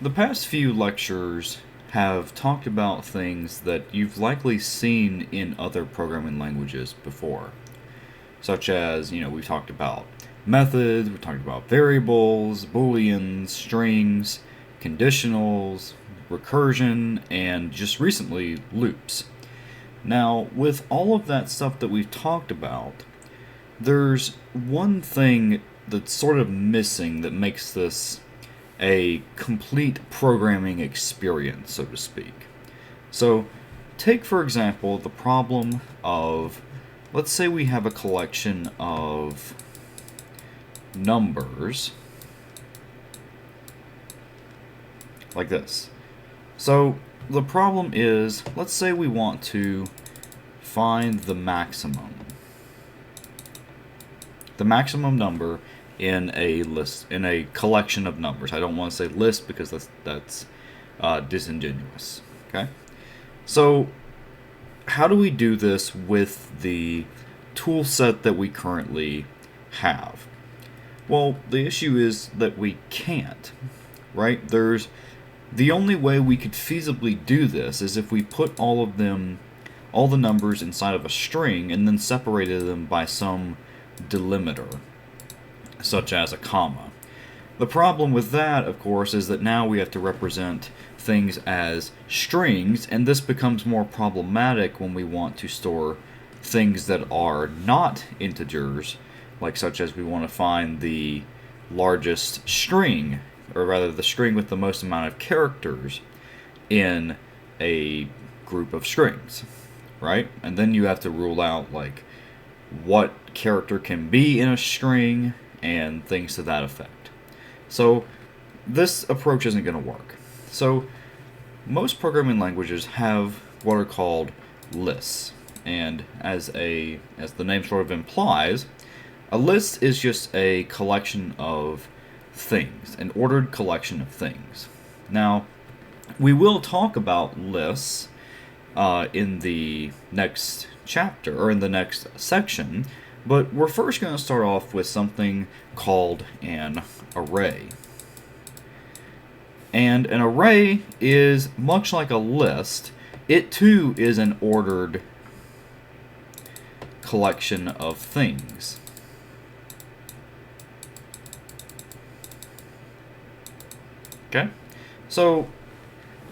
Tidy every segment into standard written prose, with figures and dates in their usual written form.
The past few lectures have talked about things that you've likely seen in other programming languages before, such as, we've talked about methods, we've talked about variables, booleans, strings, conditionals, recursion, and just recently, loops. Now, with all of that stuff that we've talked about, there's one thing that's sort of missing that makes this a complete programming experience, so to speak. So, take for example the problem of, let's say we have a collection of numbers like this. So, the problem is, let's say we want to find the maximum number in a list, in a collection of numbers. I don't want to say list because that's disingenuous. Okay, so how do we do this with the tool set that we currently have? Well, the issue is that we can't, right? The only way we could feasibly do this is if we put all the numbers inside of a string and then separated them by some delimiter, such as a comma. The problem with that, of course, is that now we have to represent things as strings, and this becomes more problematic when we want to store things that are not integers, like such as we want to find the largest string, or rather the string with the most amount of characters in a group of strings, right? And then you have to rule out like what character can be in a string and things to that effect. So this approach isn't going to work. So most programming languages have what are called lists, and as the name sort of implies, a list is just a collection of things, an ordered collection of things. Now, we will talk about lists in the next chapter, or in the next section, but we're first going to start off with something called an array. And an array is much like a list. It too is an ordered collection of things. Okay? So,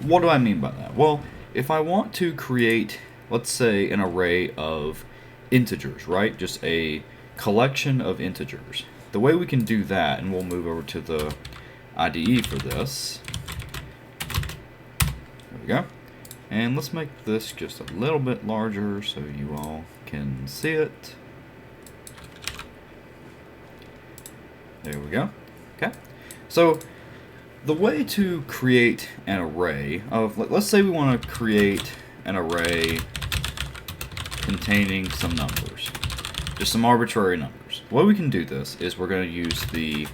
what do I mean by that? Well, if I want to create, let's say, an array of integers, right? Just a collection of integers. The way we can do that, and we'll move over to the IDE for this. There we go. And let's make this just a little bit larger so you all can see it. There we go. Okay. So, the way to create an array of, let's say we want to create an array containing some numbers, just some arbitrary numbers. The way we can do this is we're going to use the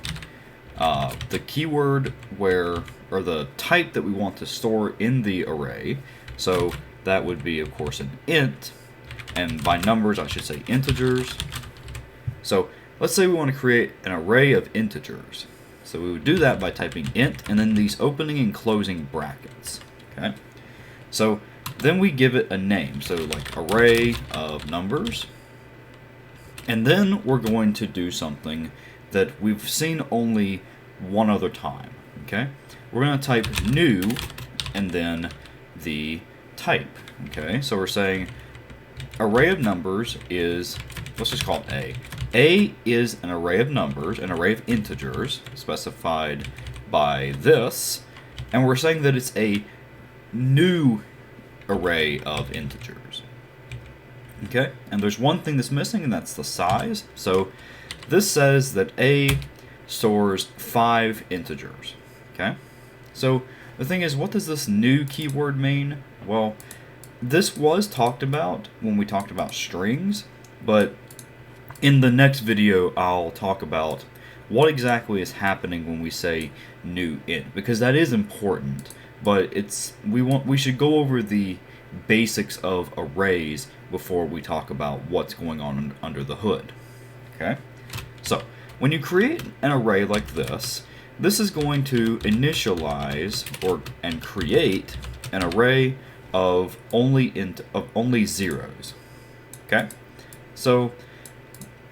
keyword or the type that we want to store in the array. So that would be, of course, an int, and by numbers I should say integers. So let's say we want to create an array of integers. So we would do that by typing int and then these opening and closing brackets. Okay. So then we give it a name, so like array of numbers. And then we're going to do something that we've seen only one other time. Okay. We're going to type new and then the type. Okay. So we're saying array of numbers is, let's just call it A. A is an array of numbers, an array of integers, specified by this, and we're saying that it's a new array of integers. Okay, and there's one thing that's missing, and that's the size. So this says that A stores 5 integers. Okay, so the thing is, what does this new keyword mean? Well, this was talked about when we talked about strings, but in the next video, I'll talk about what exactly is happening when we say new int, because that is important. But we should go over the basics of arrays before we talk about what's going on under the hood. Okay, so when you create an array like this, this is going to initialize and create an array of only zeros. Okay? So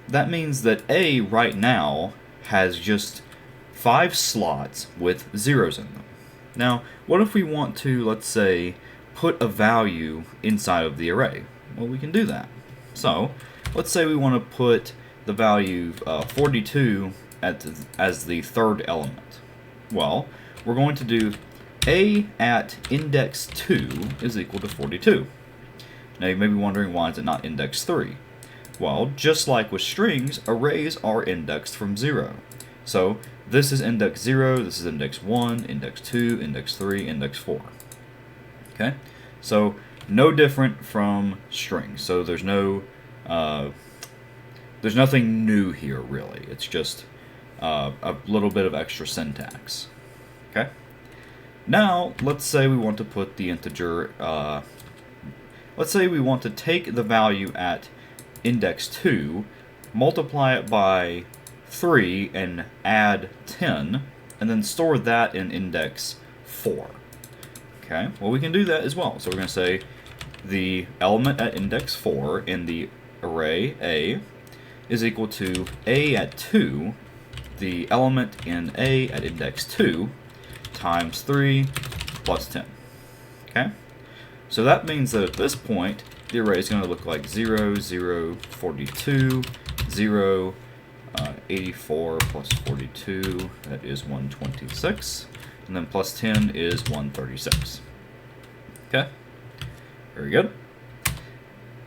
that means that A right now has just 5 slots with zeros in them. Now, what if we want to, let's say, put a value inside of the array? Well, we can do that. So, let's say we want to put the value 42 as the third element. Well, we're going to do A at index 2 is equal to 42. Now, you may be wondering, why is it not index 3? Well, just like with strings, arrays are indexed from 0. So, this is index 0, this is index 1, index 2, index 3, index 4. Okay? So, no different from strings. So, there's nothing new here, really. It's just a little bit of extra syntax. Okay? Now, let's say we want to put the integer, let's say we want to take the value at index 2, multiply it by 3 and add 10, and then store that in index 4. Okay, well, we can do that as well. So we're going to say the element at index 4 in the array A is equal to A at 2, the element in A at index 2, times 3 plus 10. Okay, so that means that at this point, the array is going to look like 0, 0, 42, 0, 84 plus 42, that is 126, and then plus 10 is 136. Okay, very good.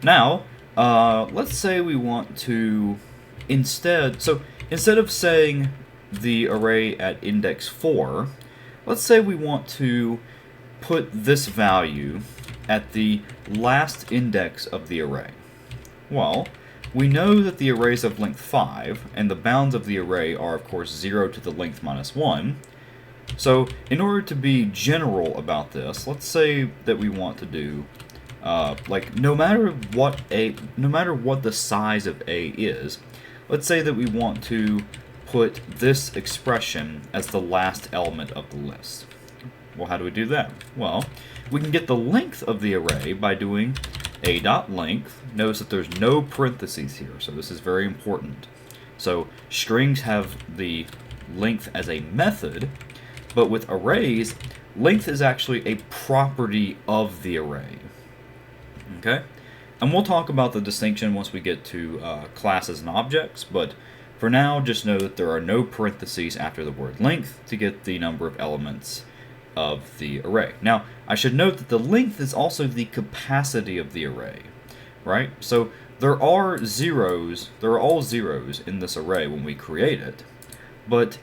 Now, let's say we want to instead of saying the array at index 4, let's say we want to put this value at the last index of the array. Well, we know that the array is of length 5, and the bounds of the array are, of course, 0 to the length minus 1. So, in order to be general about this, let's say that we want to do, no matter what the size of A is, let's say that we want to put this expression as the last element of the list. Well, how do we do that? Well, we can get the length of the array by doing a.length. Notice that there's no parentheses here, so this is very important. So strings have the length as a method, but with arrays, length is actually a property of the array. Okay? And we'll talk about the distinction once we get to classes and objects, but for now, just know that there are no parentheses after the word length to get the number of elements of the array. Now, I should note that the length is also the capacity of the array, right? So there are all zeros in this array when we create it, but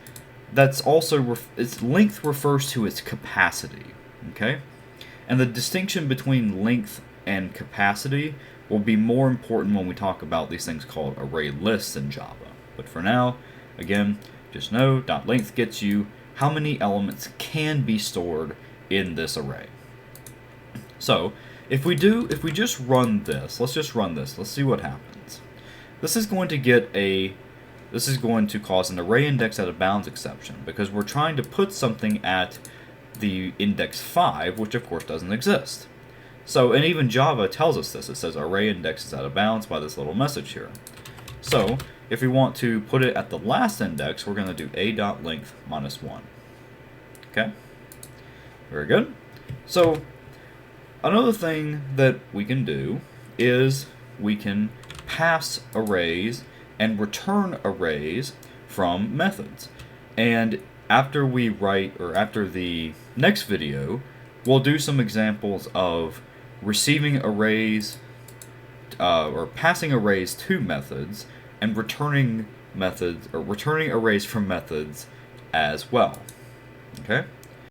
that's also, its length refers to its capacity, okay? And the distinction between length and capacity will be more important when we talk about these things called array lists in Java. But for now, again, just know .length gets you how many elements can be stored in this array. So, if we just run this, let's see what happens. This is going to cause an array index at a bounds exception, because we're trying to put something at the index 5, which of course doesn't exist. So, and even Java tells us this. It says array index is out of bounds by this little message here. So, if we want to put it at the last index, we're going to do a.length minus 1. Okay? Very good. So, another thing that we can do is we can pass arrays and return arrays from methods. And after the next video, we'll do some examples of receiving arrays or passing arrays to methods and returning arrays from methods as well. Okay?